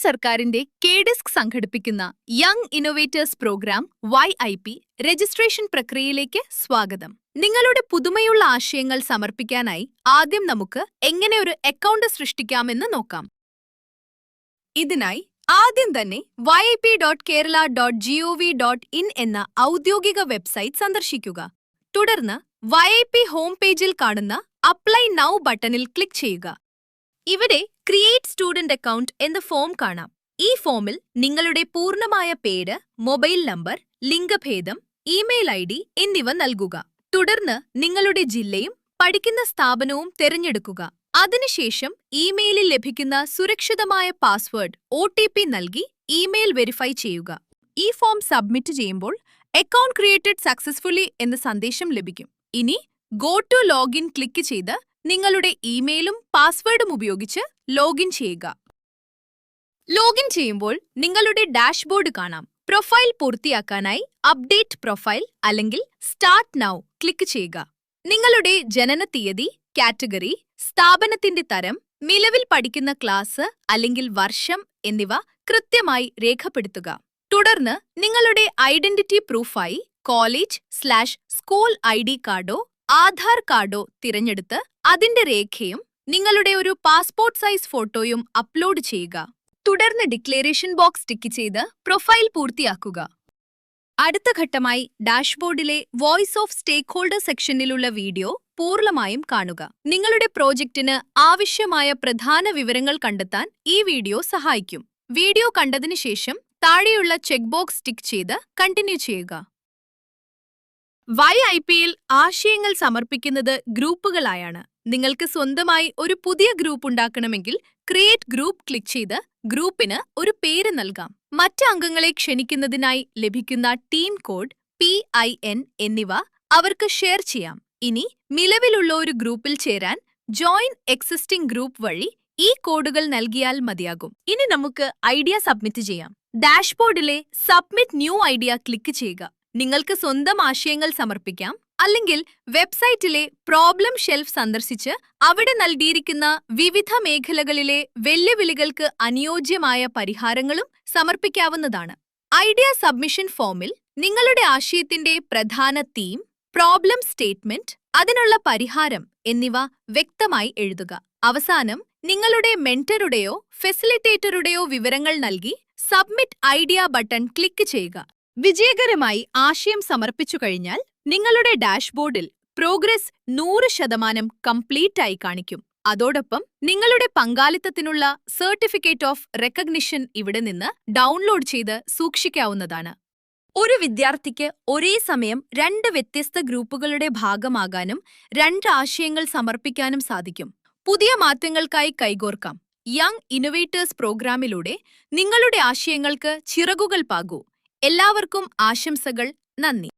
സർക്കാരിന്റെ KDISC സംഘടിപ്പിക്കുന്ന young innovators programme YIP registration പ്രക്രിയയിലേക്ക് സ്വാഗതം. നിങ്ങളുടെ പുതുമയുള്ള ആശയങ്ങൾ സമർപ്പിക്കാനായി ആദ്യം നമുക്ക് എങ്ങനെ ഒരു അക്കൗണ്ട് സൃഷ്ടിക്കാമെന്ന് നോക്കാം. ഇതിനായി ആദ്യം തന്നെ yip.kerala.gov.in എന്ന ഔദ്യോഗിക വെബ്സൈറ്റ് സന്ദർശിക്കുക. തുടർന്ന് YIP ഹോം പേജിൽ കാണുന്ന അപ്ലൈ നൗ ബട്ടണിൽ ക്ലിക്ക് ചെയ്യുക. ഇവിടെ ക്രിയേറ്റ് സ്റ്റുഡന്റ് അക്കൗണ്ട് എന്ന ഫോം കാണാം. ഈ ഫോമിൽ നിങ്ങളുടെ പൂർണ്ണമായ പേര്, മൊബൈൽ നമ്പർ, ലിംഗഭേദം, ഇമെയിൽ ID എന്നിവ നൽകുക. തുടർന്ന് നിങ്ങളുടെ ജില്ലയും പഠിക്കുന്ന സ്ഥാപനവും തിരഞ്ഞെടുക്കുക. അതിനുശേഷം ഇമെയിലിൽ ലഭിക്കുന്ന സുരക്ഷിതമായ പാസ്വേഡ് OTP നൽകി ഇമെയിൽ വെരിഫൈ ചെയ്യുക. ഈ ഫോം സബ്മിറ്റ് ചെയ്യുമ്പോൾ അക്കൗണ്ട് ക്രിയേറ്റഡ് സക്സസ്ഫുള്ളി എന്ന സന്ദേശം ലഭിക്കും. ഇനി ഗോ ടു ലോഗിൻ ക്ലിക്ക് ചെയ്ത് നിങ്ങളുടെ ഇമെയിലും പാസ്വേഡും ഉപയോഗിച്ച് ലോഗിൻ ചെയ്യുക. ലോഗിൻ ചെയ്യുമ്പോൾ നിങ്ങളുടെ ഡാഷ്ബോർഡ് കാണാം. പ്രൊഫൈൽ പൂർത്തിയാക്കാനായി അപ്ഡേറ്റ് പ്രൊഫൈൽ അല്ലെങ്കിൽ സ്റ്റാർട്ട് നൗ ക്ലിക്ക് ചെയ്യുക. നിങ്ങളുടെ ജനന തീയതി, കാറ്റഗറി, സ്ഥാപനത്തിന്റെ തരം, നിലവിൽ പഠിക്കുന്ന ക്ലാസ് അല്ലെങ്കിൽ വർഷം എന്നിവ കൃത്യമായി രേഖപ്പെടുത്തുക. തുടർന്ന് നിങ്ങളുടെ ഐഡന്റിറ്റി പ്രൂഫായി കോളേജ്/സ്കൂൾ ID കാർഡോ ആധാർ കാർഡോ തിരഞ്ഞെടുത്ത് അതിന്റെ രേഖയും നിങ്ങളുടെ ഒരു പാസ്പോർട്ട് സൈസ് ഫോട്ടോയും അപ്ലോഡ് ചെയ്യുക. തുടർന്ന് ഡിക്ലറേഷൻ ബോക്സ് ടിക്ക് ചെയ്ത് പ്രൊഫൈൽ പൂർത്തിയാക്കുക. അടുത്ത ഘട്ടമായി ഡാഷ്ബോർഡിലെ വോയിസ് ഓഫ് സ്റ്റേക്ക് ഹോൾഡർ സെക്ഷനിലുള്ള വീഡിയോ പൂർണ്ണമായും കാണുക. നിങ്ങളുടെ പ്രോജക്റ്റിന് ആവശ്യമായ പ്രധാന വിവരങ്ങൾ കണ്ടെത്താൻ ഈ വീഡിയോ സഹായിക്കും. വീഡിയോ കണ്ടതിനു ശേഷം താഴെയുള്ള ചെക്ക് ബോക്സ് ടിക്ക് ചെയ്ത് കണ്ടിന്യൂ ചെയ്യുക. YIPയിൽ ആശയങ്ങൾ സമർപ്പിക്കുന്നത് ഗ്രൂപ്പുകളായാണ്. നിങ്ങൾക്ക് സ്വന്തമായി ഒരു പുതിയ ഗ്രൂപ്പ് ഉണ്ടാക്കണമെങ്കിൽ ക്രിയേറ്റ് ഗ്രൂപ്പ് ക്ലിക്ക് ചെയ്ത് ഗ്രൂപ്പിന് ഒരു പേര് നൽകാം. മറ്റ് അംഗങ്ങളെ ക്ഷണിക്കുന്നതിനായി ലഭിക്കുന്ന ടീം കോഡ്, PIN എന്നിവ അവർക്ക് ഷെയർ ചെയ്യാം. ഇനി നിലവിലുള്ള ഒരു ഗ്രൂപ്പിൽ ചേരാൻ ജോയിൻ എക്സിസ്റ്റിംഗ് ഗ്രൂപ്പ് വഴി ഈ കോഡുകൾ നൽകിയാൽ മതിയാകും. ഇനി നമുക്ക് ഐഡിയ സബ്മിറ്റ് ചെയ്യാം. ഡാഷ്ബോർഡിലെ സബ്മിറ്റ് ന്യൂ ഐഡിയ ക്ലിക്ക് ചെയ്യുക. നിങ്ങൾക്ക് സ്വന്തം ആശയങ്ങൾ സമർപ്പിക്കാം. അല്ലെങ്കിൽ വെബ്സൈറ്റിലെ പ്രോബ്ലം ഷെൽഫ് സന്ദർശിച്ച് അവിടെ നൽകിയിരിക്കുന്ന വിവിധ മേഖലകളിലെ വെല്ലുവിളികൾക്ക് അനുയോജ്യമായ പരിഹാരങ്ങളും സമർപ്പിക്കാവുന്നതാണ്. ഐഡിയ സബ്മിഷൻ ഫോമിൽ നിങ്ങളുടെ ആശയത്തിന്റെ പ്രധാന തീം, പ്രോബ്ലം സ്റ്റേറ്റ്മെന്റ്, അതിനുള്ള പരിഹാരം എന്നിവ വ്യക്തമായി എഴുതുക. അവസാനം നിങ്ങളുടെ മെന്ററുടെയോ ഫെസിലിറ്റേറ്ററുടെയോ വിവരങ്ങൾ നൽകി സബ്മിറ്റ് ഐഡിയ ബട്ടൺ ക്ലിക്ക് ചെയ്യുക. വിജയകരമായി ആശയം സമർപ്പിച്ചു കഴിഞ്ഞാൽ നിങ്ങളുടെ ഡാഷ്ബോർഡിൽ പ്രോഗ്രസ് 100% കംപ്ലീറ്റ് ആയി കാണിക്കും. അതോടൊപ്പം നിങ്ങളുടെ പങ്കാളിത്തത്തിനുള്ള സർട്ടിഫിക്കറ്റ് ഓഫ് റെക്കഗ്നിഷൻ ഇവിടെ നിന്ന് ഡൗൺലോഡ് ചെയ്ത് സൂക്ഷിക്കാവുന്നതാണ്. ഒരു വിദ്യാർത്ഥിക്ക് ഒരേ സമയം 2 വ്യത്യസ്ത ഗ്രൂപ്പുകളുടെ ഭാഗമാകാനും 2 ആശയങ്ങൾ സമർപ്പിക്കാനും സാധിക്കും. പുതിയ മാറ്റങ്ങൾക്കായി കൈകോർക്കാം. യങ് ഇന്നോവേറ്റേഴ്സ് പ്രോഗ്രാമിലൂടെ നിങ്ങളുടെ ആശയങ്ങൾക്ക് ചിറകുകൾ പാകൂ. എല്ലാവർക്കും ആശംസകൾ. നന്ദി.